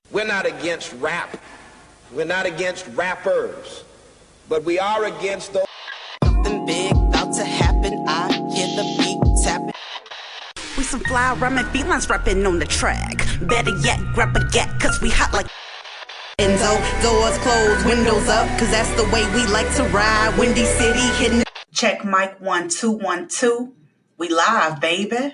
We're not against rap. We're not against rappers. But we are against those. Something big about to happen. I hear the beat tapping. We some fly rhyming felines rapping on the track. Better yet, grab a gat, cause we hot like Enzo, doors closed, windows up, cause that's the way we like to ride. Windy City hitting. Check mic 1 2 1 2. We live, baby.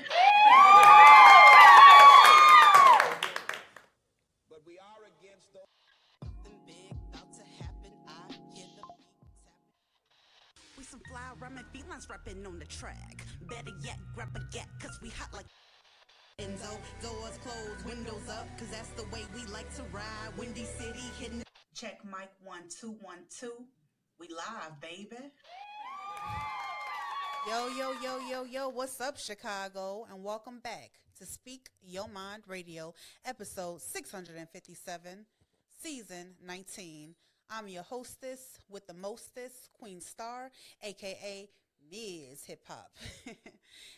But we are against those. Something big about to happen. I hear the beat tapping. We some fly rhyming felines rapping on the track. Better yet, grab a gat, cause we hot like Enzo, doors closed, windows up, cause that's the way we like to ride. Windy City hitting. Check mic 1 2 1 2. We live, baby. Yo, what's up, Chicago? And welcome back to Speak Your Mind Radio, episode 657, season 19. I'm your hostess with the mostest, Queen Star, a.k.a. Ms. Hip Hop.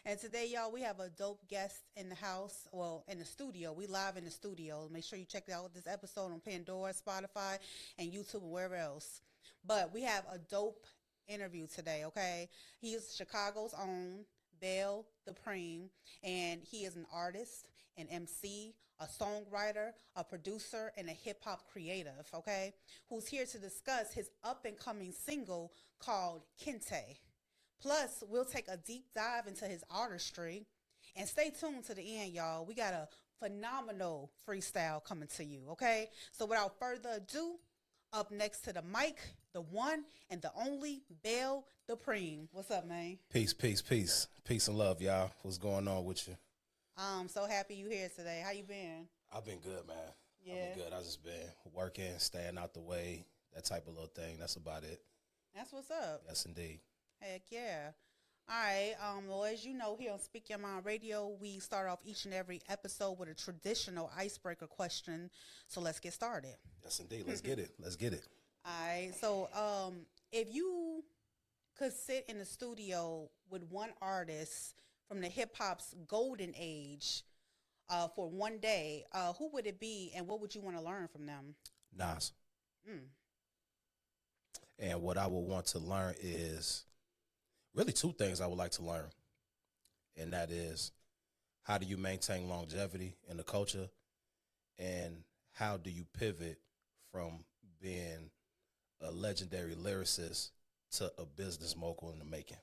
And today, y'all, we have a dope guest in the house, well, in the studio. We live in the studio. Make sure you check out this episode on Pandora, Spotify, and YouTube, and wherever else. But we have a dope interview today, okay? He is Chicago's own Bel D Preme, and he is an artist, an MC, a songwriter, a producer, and a hip-hop creative, okay? Who's here to discuss his up-and-coming single called Kente. Plus, we'll take a deep dive into his artistry. And stay tuned to the end, y'all. We got a phenomenal freestyle coming to you, okay? So without further ado, up next to the mic, the one and the only Bel D Preme. What's up, man? Peace. Peace and love, y'all. What's going on with you? I'm so happy you here today. How you been? I've been good, man. Yeah. I've been good. I just been working, staying out the way, that type of little thing. That's about it. That's what's up. Yes, indeed. Heck yeah. All right. Well, as you know, here on Speak Your Mind Radio, we start off each and every episode with a traditional icebreaker question. So let's get started. Yes, indeed. Let's get it. All right. So if you could sit in the studio with one artist from the hip-hop's golden age for one day, who would it be and what would you want to learn from them? Nas. And what I would want to learn is really two things I would like to learn. And that is, how do you maintain longevity in the culture? And how do you pivot from being a legendary lyricist to a business mogul in the making?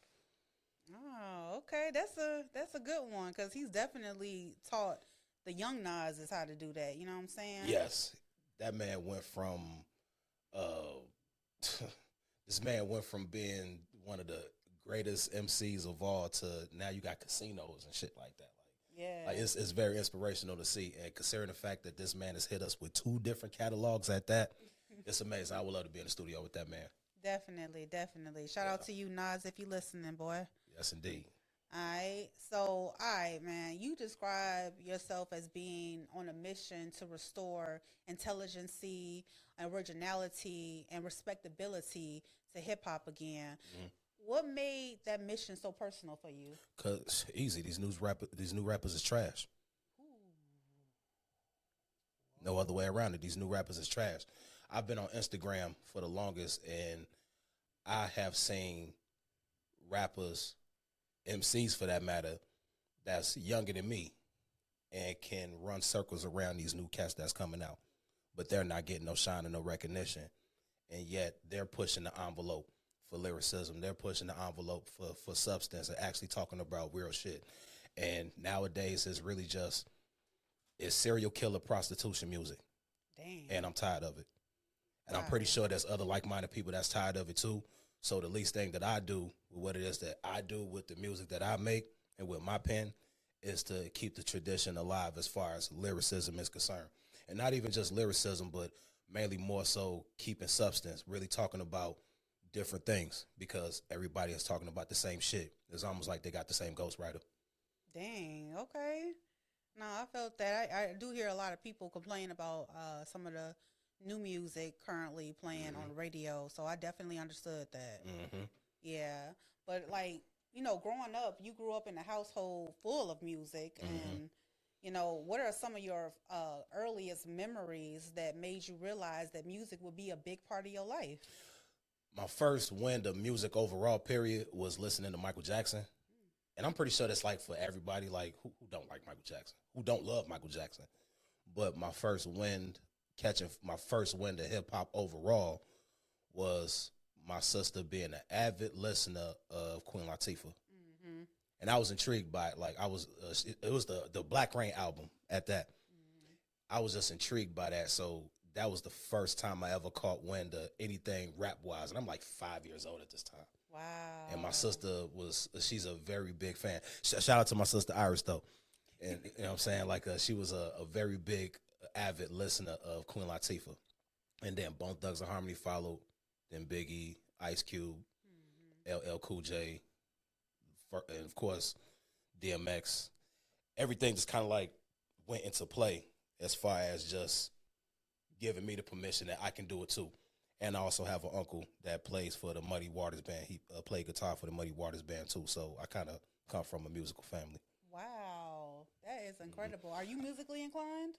Oh, okay. That's a good one because he's definitely taught the young Nas is how to do that. You know what I'm saying? Yes. That man went from this man went from being one of the greatest MCs of all to now you got casinos and shit like that. Like it's very inspirational to see, and considering the fact that this man has hit us with two different catalogs at that, it's amazing. I would love to be in the studio with that man. Definitely. Shout out to you, Nas, if you listening, boy. Yes, indeed. All right. So, man, you describe yourself as being on a mission to restore intelligency, originality, and respectability to hip-hop again. Mm-hmm. What made that mission so personal for you? Cause easy, these new rappers is trash. No other way around it. These new rappers is trash. I've been on Instagram for the longest, and I have seen rappers, MCs for that matter, that's younger than me, and can run circles around these new cats that's coming out, but they're not getting no shine and no recognition, and yet they're pushing the envelope for lyricism. They're pushing the envelope for substance and actually talking about real shit. And nowadays it's really just, it's serial killer prostitution music. Dang. And I'm tired of it. And I'm pretty sure there's other like-minded people that's tired of it too. So the least thing that I do with what it is that I do with the music that I make and with my pen is to keep the tradition alive as far as lyricism is concerned. And not even just lyricism, but mainly more so keeping substance, really talking about different things, because everybody is talking about the same shit. It's almost like they got the same ghostwriter. Dang, okay. No, I felt that. I do hear a lot of people complain about some of the new music currently playing on the radio, so I definitely understood that. Mm-hmm. Yeah, but like, you know, growing up, you grew up in a household full of music, and You know, what are some of your earliest memories that made you realize that music would be a big part of your life? My first wind of music overall, period, was listening to Michael Jackson. And I'm pretty sure that's like for everybody, like who don't like Michael Jackson, who don't love Michael Jackson. But my first wind, catching my first wind of hip hop overall was my sister being an avid listener of Queen Latifah. Mm-hmm. And I was intrigued by it. Like it was the Black Rain album at that. Mm-hmm. I was just intrigued by that. So that was the first time I ever caught wind of anything rap wise. And I'm like 5 years old at this time. Wow. And my sister she's a very big fan. Shout out to my sister Iris though. And you know what I'm saying? Like she was a very big avid listener of Queen Latifah. And then Bone Thugs and Harmony followed. Then Biggie, Ice Cube, LL Cool J, and of course DMX. Everything just kind of like went into play as far as just giving me the permission that I can do it too. And I also have an uncle that plays for the Muddy Waters Band. He played guitar for the Muddy Waters Band too. So I kind of come from a musical family. Wow, that is incredible. Are you musically inclined?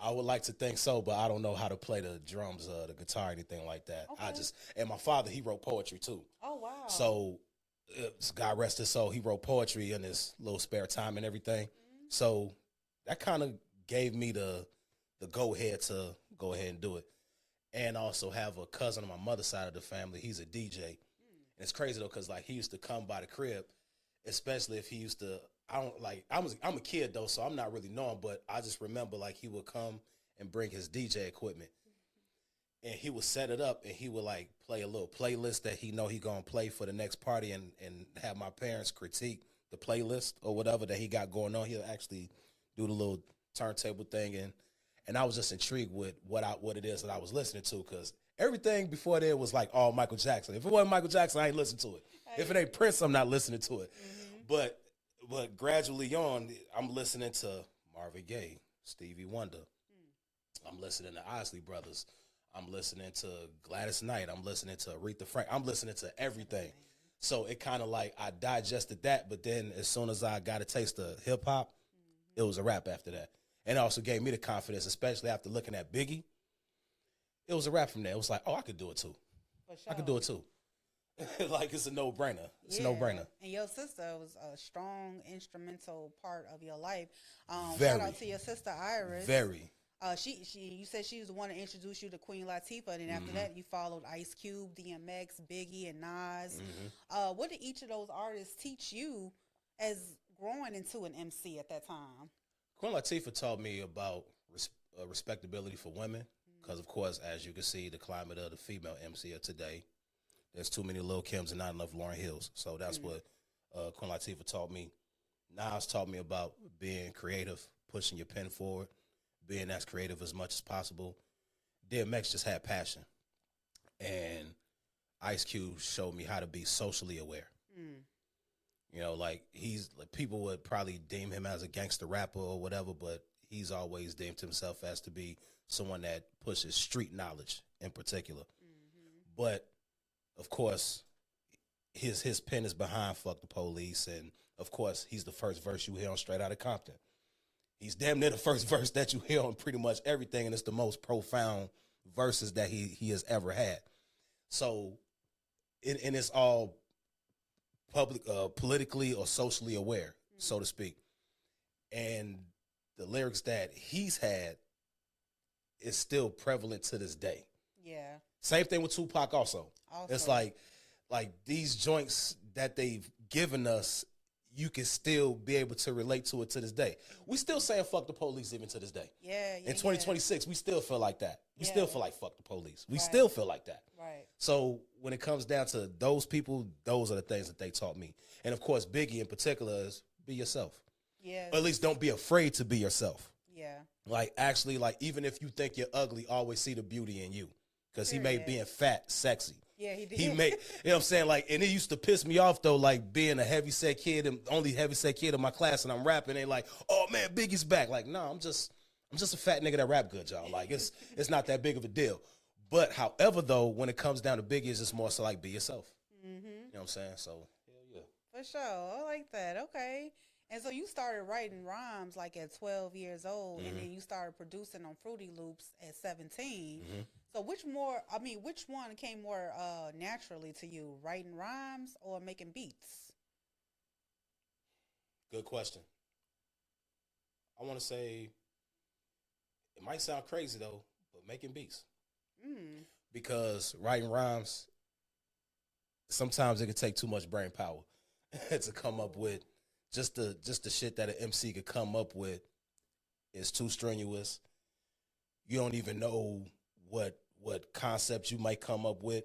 I would like to think so, but I don't know how to play the drums, the guitar, anything like that. Okay. And my father, he wrote poetry too. Oh, wow. So, God rest his soul, he wrote poetry in his little spare time and everything. Mm-hmm. So that kind of gave me the go ahead to go ahead and do it. And I also have a cousin on my mother's side of the family. He's a DJ. And it's crazy though, because like he used to come by the crib, especially if he used to. I'm a kid though, so I'm not really knowing, but I just remember like he would come and bring his DJ equipment, and he would set it up, and he would like play a little playlist that he know he gonna play for the next party, and have my parents critique the playlist or whatever that he got going on. He'll actually do the little turntable thing, and I was just intrigued with what it is that I was listening to, because everything before there was like all Michael Jackson. If it wasn't Michael Jackson, I ain't listening to it. If it ain't Prince, I'm not listening to it. Mm-hmm. But gradually on, I'm listening to Marvin Gaye, Stevie Wonder. I'm listening to Isley Brothers. I'm listening to Gladys Knight. I'm listening to Aretha Franklin. I'm listening to everything. So it kind of like I digested that, but then as soon as I got a taste of hip hop, it was a rap after that. And it also gave me the confidence, especially after looking at Biggie. It was a rap from there. It was like, oh, I could do it too. For sure. I could do it too. Like it's a no-brainer. It's a no-brainer. And your sister was a strong instrumental part of your life. Very. Shout out to your sister Iris. Very. You said she was the one to introduce you to Queen Latifah, and then after that you followed Ice Cube, DMX, Biggie, and Nas. What did each of those artists teach you as growing into an MC at that time? Queen Latifah taught me about respectability for women, because of course, as you can see, the climate of the female MC of today. There's too many Lil' Kims and not enough Lauryn Hills. So that's what Queen Latifah taught me. Nas taught me about being creative, pushing your pen forward, being as creative as much as possible. DMX just had passion. And Ice Cube showed me how to be socially aware. You know, like people would probably deem him as a gangster rapper or whatever, but he's always deemed himself as to be someone that pushes street knowledge in particular. But of course, his pen is behind Fuck the Police, and of course, he's the first verse you hear on Straight Outta Compton. He's damn near the first verse that you hear on pretty much everything, and it's the most profound verses that he has ever had. So, and it's all public, politically or socially aware, so to speak. And the lyrics that he's had is still prevalent to this day. Yeah. Same thing with Tupac also. It's like these joints that they've given us, you can still be able to relate to it to this day. We still saying fuck the police even to this day. Yeah. In 2026, we still feel like that. We still feel like fuck the police. We Right. still feel like that. Right. So when it comes down to those people, those are the things that they taught me. And of course, Biggie in particular is be yourself. Yeah. Or at least don't be afraid to be yourself. Yeah. Like actually, like even if you think you're ugly, always see the beauty in you. Because he made being fat sexy. Yeah, he did. He made, you know what I'm saying? Like, and it used to piss me off though, like being a heavyset kid and only heavyset kid in my class, and I'm rapping. They like, oh man, Biggie's back. Like, no, I'm just a fat nigga that rap good, y'all. Like, it's not that big of a deal. But however, though, when it comes down to Biggie, it's just more so like be yourself. You know what I'm saying? So hell yeah. For sure, I like that. Okay. And so you started writing rhymes like at 12 years old, and then you started producing on Fruity Loops at 17. So which one came more naturally to you, writing rhymes or making beats? Good question. I want to say it might sound crazy though, but making beats. Because writing rhymes, sometimes it can take too much brain power to come up with. Just the shit that an MC could come up with is too strenuous. You don't even know what concepts you might come up with.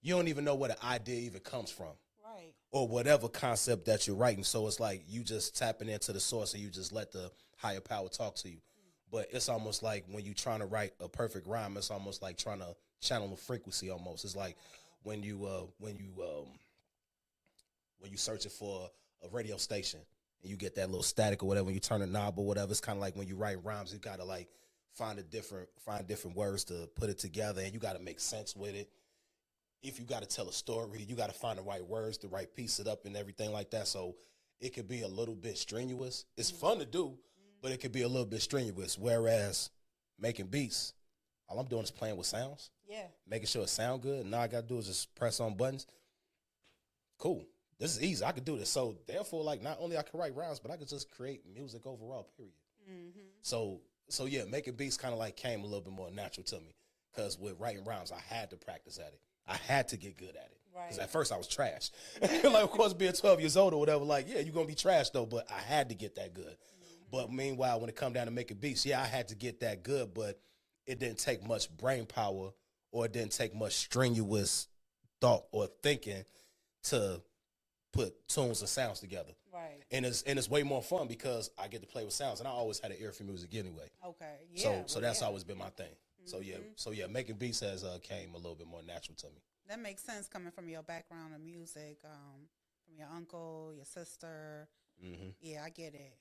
You don't even know where the idea even comes from. Right. Or whatever concept that you're writing. So it's like you just tapping into the source and you just let the higher power talk to you. But it's almost like when you're trying to write a perfect rhyme, it's almost like trying to channel a frequency almost. It's like when you searching for a radio station and you get that little static or whatever, when you turn a knob or whatever, it's kind of like when you write rhymes, you got to like find different words to put it together, and you got to make sense with it. If you got to tell a story, you got to find the right words, the right piece it up and everything like that. So it could be a little bit strenuous. It's fun to do, but it could be a little bit strenuous. Whereas making beats, all I'm doing is playing with sounds. Yeah. Making sure it sound good. And all I got to do is just press on buttons. Cool. This is easy. I could do this. So therefore, like, not only I can write rhymes, but I could just create music overall, period. So yeah, making beats kind of like came a little bit more natural to me. Because with writing rhymes, I had to practice at it. I had to get good at it. Because at first I was trash. Like, of course, being 12 years old or whatever, like, yeah, you're going to be trash, though. But I had to get that good. But meanwhile, when it come down to making beats, yeah, I had to get that good. But it didn't take much brain power, or it didn't take much strenuous thought or thinking to put tunes and sounds together. Right. And it's way more fun because I get to play with sounds, and I always had an ear for music anyway. Okay. Yeah. So that's always been my thing. So yeah, making beats has came a little bit more natural to me. That makes sense coming from your background of music, from your uncle, your sister. Yeah, I get it.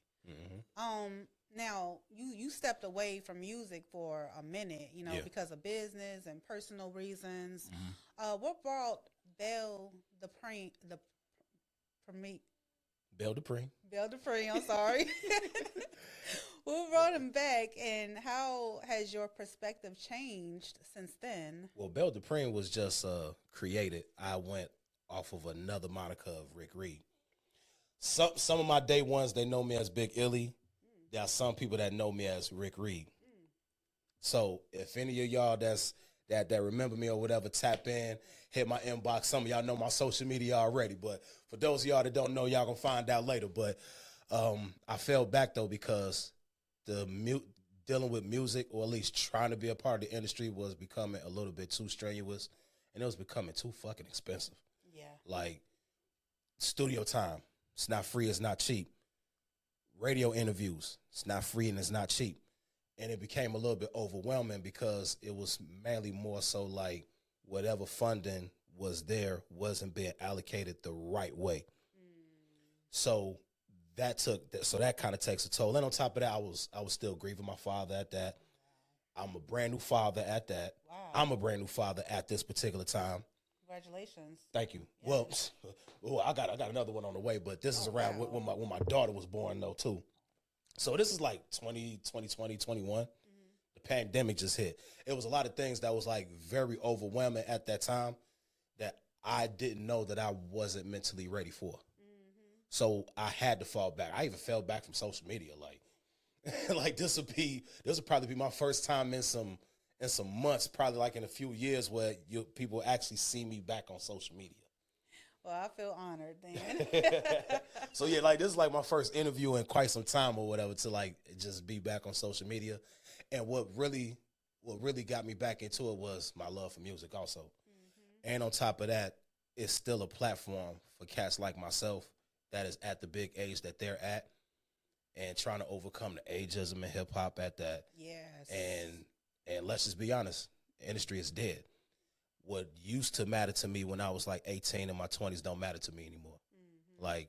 Now you stepped away from music for a minute, because of business and personal reasons. What brought Bel D Preme, Bel D Preme. Bel D Preme, I'm sorry. Who brought him back, and how has your perspective changed since then? Well, Bel D Preme was just created. I went off of another moniker of Rick Reed. Some of my day ones, they know me as Big Illy. There are some people that know me as Rick Reed. So if any of y'all that remember me or whatever, tap in, hit my inbox. Some of y'all know my social media already, but for those of y'all that don't know, y'all gonna find out later. But I fell back though because dealing with music, or at least trying to be a part of the industry, was becoming a little bit too strenuous, and it was becoming too fucking expensive. Yeah. Like studio time, it's not free, it's not cheap. Radio interviews, it's not free and it's not cheap. And it became a little bit overwhelming because it was mainly more so like whatever funding was there wasn't being allocated the right way. So that kind of takes a toll. And on top of that, I was still grieving my father at that. I'm a brand new father at that. Wow. I'm a brand new father at this particular time. Congratulations. Thank you. Yes. Well, I got another one on the way, but this is around when my daughter was born though too. So this is like 2020, 21. The pandemic just hit. It was a lot of things that was like very overwhelming at that time that I didn't know that I wasn't mentally ready for. So I had to fall back. I even fell back from social media. Like this would probably be my first time in some months, probably like in a few years, where people actually see me back on social media. Well, I feel honored then. So yeah, like this is like my first interview in quite some time or whatever, to like just be back on social media. And what really got me back into it was my love for music also. And on top of that, it's still a platform for cats like myself that is at the big age that they're at, and trying to overcome the ageism in hip hop at that. Yes. And let's just be honest, the industry is dead. What used to matter to me when I was like 18 in my 20s don't matter to me anymore. Like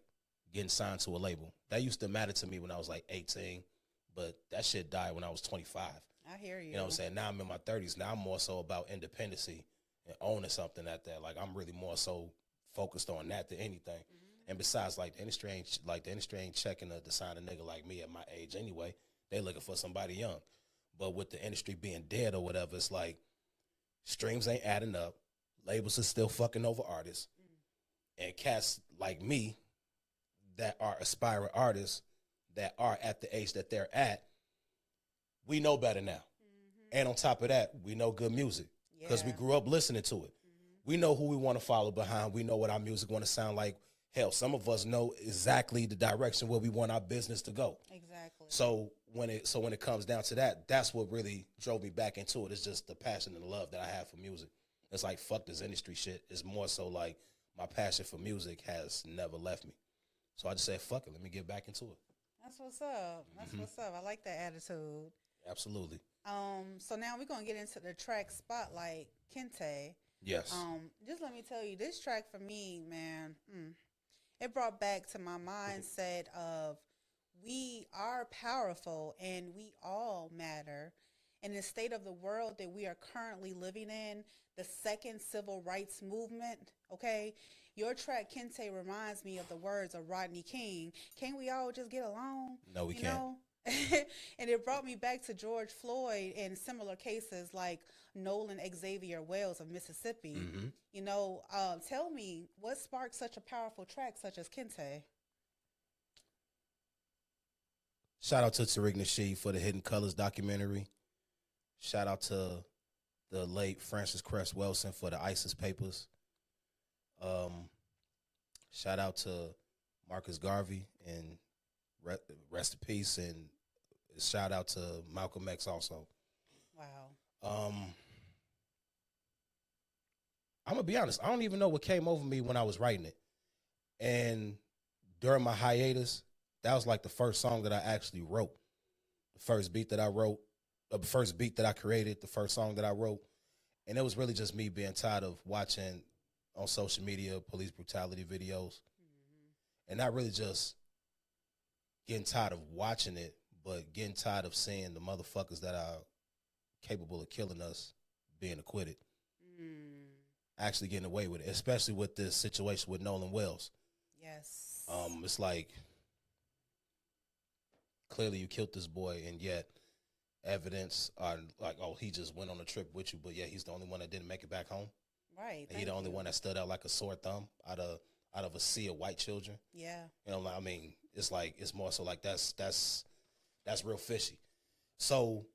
getting signed to a label. That used to matter to me when I was like 18, but that shit died when I was 25. I hear you. You know what I'm saying? Now I'm in my 30s. Now I'm more so about independency and owning something at that. Like I'm really more so focused on that than anything. And besides, like the industry ain't checking to sign a nigga like me at my age anyway. They looking for somebody young. But with the industry being dead or whatever, it's like streams ain't adding up. Labels are still fucking over artists. And cats like me that are aspiring artists that are at the age that they're at, we know better now. And on top of that, we know good music because we grew up listening to it. We know who we want to follow behind. We know what our music want to sound like. Hell, some of us know exactly the direction where we want our business to go. Exactly. So when it comes down to that, that's what really drove me back into it. It's just the passion and the love that I have for music. It's like, fuck this industry shit. It's more so like my passion for music has never left me. So I just said, fuck it, let me get back into it. That's what's up. That's what's up. I like that attitude. Absolutely. So now we're gonna get into the track Spotlight, Kente. Yes. Just let me tell you, this track for me, man, it brought back to my mindset of we are powerful and we all matter. In the state of the world that we are currently living in, the second civil rights movement, okay? Your track, Kente, reminds me of the words of Rodney King. Can't we all just get along? No, we can't. Know? And it brought me back to George Floyd and similar cases like Nolan Xavier Wells of Mississippi. You know, tell me, what sparked such a powerful track such as Kente? Shout out to Tariq Nasheed for the Hidden Colors documentary. Shout out to the late Francis Cress Wilson for the ISIS papers. Shout out to Marcus Garvey and rest in peace, and shout out to Malcolm X also. Wow. I'm gonna be honest, I don't even know what came over me when I was writing it. And during my hiatus, that was like the first song that I actually wrote. The first beat that I wrote, the first beat that I created, the first song that I wrote. And it was really just me being tired of watching on social media police brutality videos. And not really just getting tired of watching it, but getting tired of seeing the motherfuckers that are capable of killing us being acquitted. Actually getting away with it, especially with this situation with Nolan Wells. Yes. It's like, clearly you killed this boy, and yet evidence are like, oh, he just went on a trip with you, but yeah, he's the only one that didn't make it back home. Right. And he's the only one that stood out like a sore thumb out of a sea of white children. Yeah. You know, I mean, it's like, it's more so like that's real fishy. So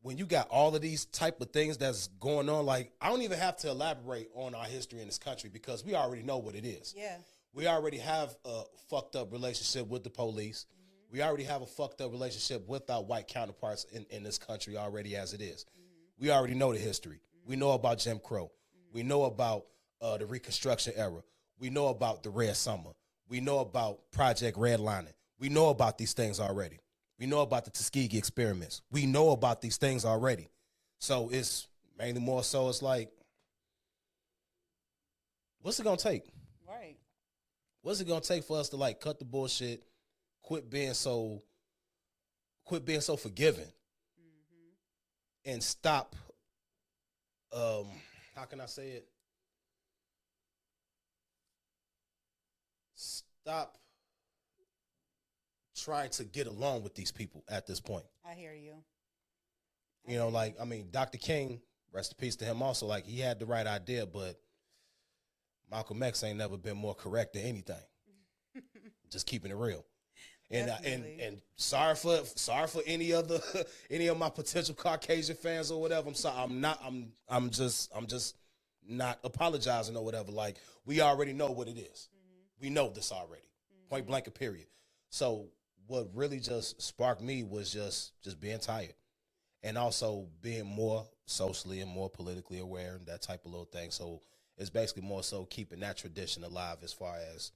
when you got all of these type of things that's going on, like, I don't even have to elaborate on our history in this country because we already know what it is. Yeah. We already have a fucked up relationship with the police. We already have a fucked up relationship with our white counterparts in this country already as it is. We already know the history. We know about Jim Crow. We know about the Reconstruction era. We know about the Red Summer. We know about Project Redlining. We know about these things already. We know about the Tuskegee experiments. We know about these things already. So it's mainly more so it's like, what's it going to take? Right. What's it going to take for us to like cut the bullshit, quit being so forgiving, and stop, how can I say it? Stop trying to get along with these people at this point. I hear you. You know, like, I mean, Dr. King, rest in peace to him also, like, he had the right idea, but Malcolm X ain't never been more correct than anything. Just keeping it real. And and sorry for any of my potential Caucasian fans or whatever. I'm sorry. I'm just not apologizing or whatever. Like, we already know what it is. We know this already. Point blank and period. So what really just sparked me was just being tired. And also being more socially and more politically aware and that type of little thing. So it's basically more so keeping that tradition alive as far as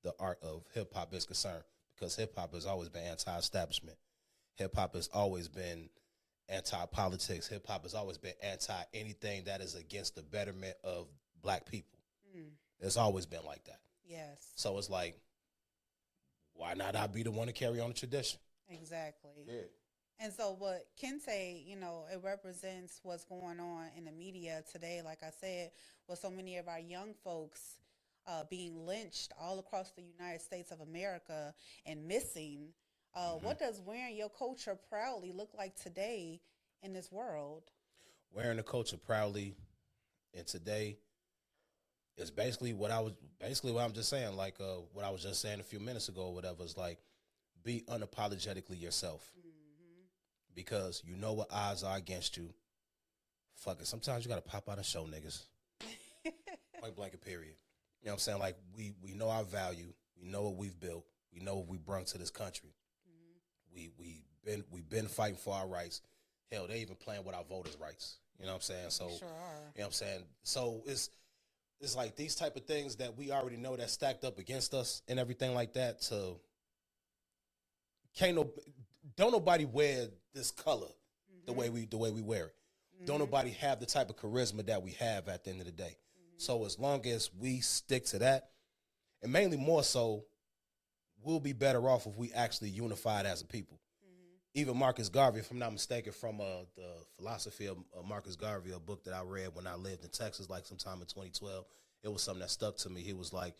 the art of hip-hop is concerned. Because hip-hop has always been anti-establishment. Hip-hop has always been anti-politics. Hip-hop has always been anti-anything that is against the betterment of black people. It's always been like that. Yes. So it's like, why not I be the one to carry on the tradition? Exactly. Yeah. And so what Kente, you know, it represents what's going on in the media today, like I said, with so many of our young folks being lynched all across the United States of America and missing. What does wearing your culture proudly look like today in this world? Wearing the culture proudly, and today is basically what I'm just saying. Like what I was just saying a few minutes ago, or whatever. Is like be unapologetically yourself, because you know what odds are against you. Fuck it. Sometimes you gotta pop out and show niggas. Point blank, period. You know what I'm saying? Like we know our value. We know what we've built. We know what we brought to this country. We've been fighting for our rights. Hell, they even playing with our voters' rights. You know what I'm saying? So Sure are. You know what I'm saying? So it's like these type of things that we already know that stacked up against us and everything like that. So don't nobody wear this color the way we wear it. Don't nobody have the type of charisma that we have at the end of the day. So as long as we stick to that, and mainly more so, we'll be better off if we actually unified as a people. Even Marcus Garvey, if I'm not mistaken, from the philosophy of Marcus Garvey, a book that I read when I lived in Texas, like sometime in 2012, it was something that stuck to me. He was like,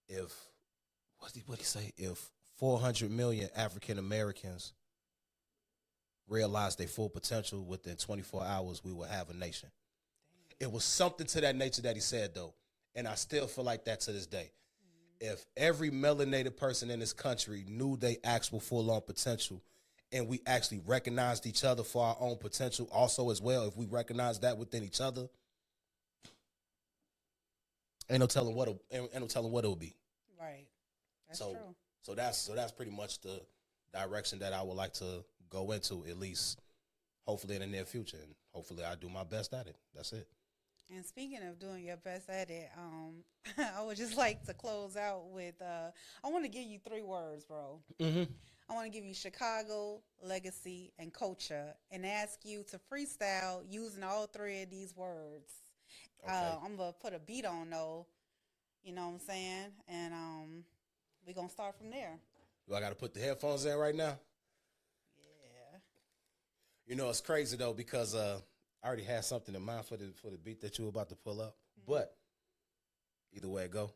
what'd he say? If 400 million African Americans realized their full potential within 24 hours, we will have a nation. It was something to that nature that he said, though, and I still feel like that to this day. If every melanated person in this country knew their actual full-on potential, and we actually recognized each other for our own potential also as well, if we recognize that within each other, ain't no telling what it will be. Right. That's true. So that's pretty much the direction that I would like to go into, at least hopefully in the near future, and hopefully I do my best at it. That's it. And speaking of doing your best at it, I would just like to close out with, I want to give you 3 words, bro. I want to give you Chicago, legacy, and culture, and ask you to freestyle using all 3 of these words. Okay. I'm going to put a beat on, though. You know what I'm saying? And we're going to start from there. Do I got to put the headphones in right now? Yeah. You know, it's crazy, though, because I already had something in mind for the beat that you were about to pull up. But either way it go,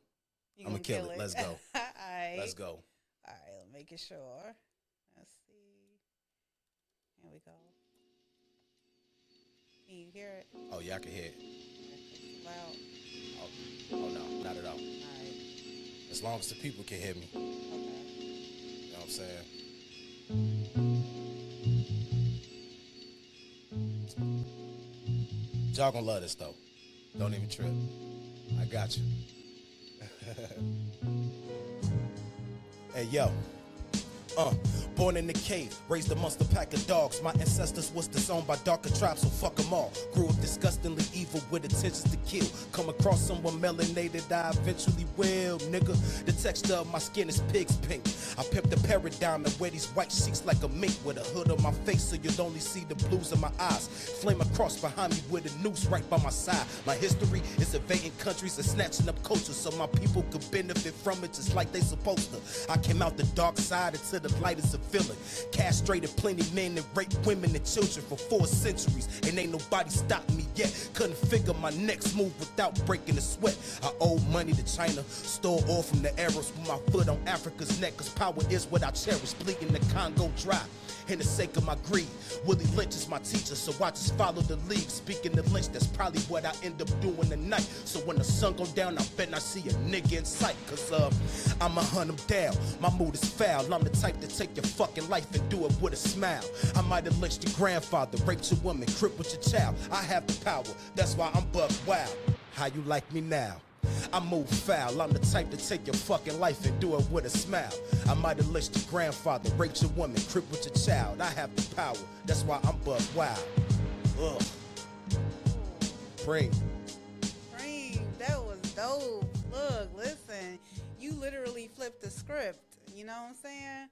I'm going to kill it. Let's go. All right. Let's go. All right, making sure. Let's see. Here we go. Can you hear it? Oh, yeah, I can hear it. Loud. Oh, no, not at all. All right. As long as the people can hear me. Okay. You know what I'm saying? Y'all gonna love this, though. Don't even trip. I got you. Hey, yo. Born in the cave, raised amongst a pack of dogs. My ancestors was disowned by darker tribes, so fuck them all. Grew up disgustingly evil with intentions to kill. Come across someone melanated, I eventually will, nigga. The texture of my skin is pig's pink. I pimp the paradigm and wear these white sheets like a mink with a hood on my face so you'll only see the blues in my eyes. Flame a cross behind me with a noose right by my side. My history is invading countries and snatching up culture so my people could benefit from it just like they supposed to. I came out the dark side into the lightest of villain. Castrated plenty men and raped women and children for 4 centuries. And ain't nobody stopped me yet. Couldn't figure my next move without breaking a sweat. I owe money to China, stole oil from the Arabs with my foot on Africa's neck. Cause power is what I cherish. Bleeding the Congo dry. In the sake of my greed, Willie Lynch is my teacher, so I just follow the lead. Speaking of Lynch, that's probably what I end up doing tonight. So when the sun go down, I bet I see a nigga in sight. Cause I'ma hunt him down, my mood is foul. I'm the type to take your fucking life and do it with a smile. I might have lynched your grandfather, raped your woman, crip with your child. I have the power, that's why I'm buck wild. How you like me now? I move foul, I'm the type to take your fucking life and do it with a smile. I might have lynched your grandfather, raped your woman, crip with your child. I have the power, that's why I'm buck wild. Ugh. Preme, that was dope. Look, listen, you literally flipped the script. You know what I'm saying?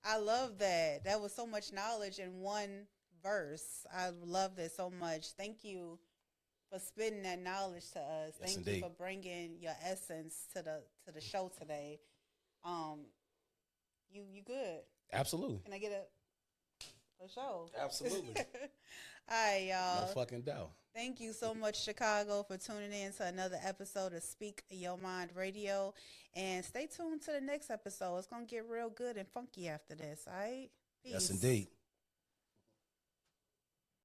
I love that. That was so much knowledge in one verse. I love this so much. Thank you for spitting that knowledge to us. Yes, Thank indeed. you for bringing your essence to the show today. You good? absolutely. Can I get a show? Absolutely. right, y'all. No fucking doubt. Thank you so much, Chicago, for tuning in to another episode of Speak Your Mind Radio. And stay tuned to the next episode. It's going to get real good and funky after this, all right? Peace. Yes, indeed.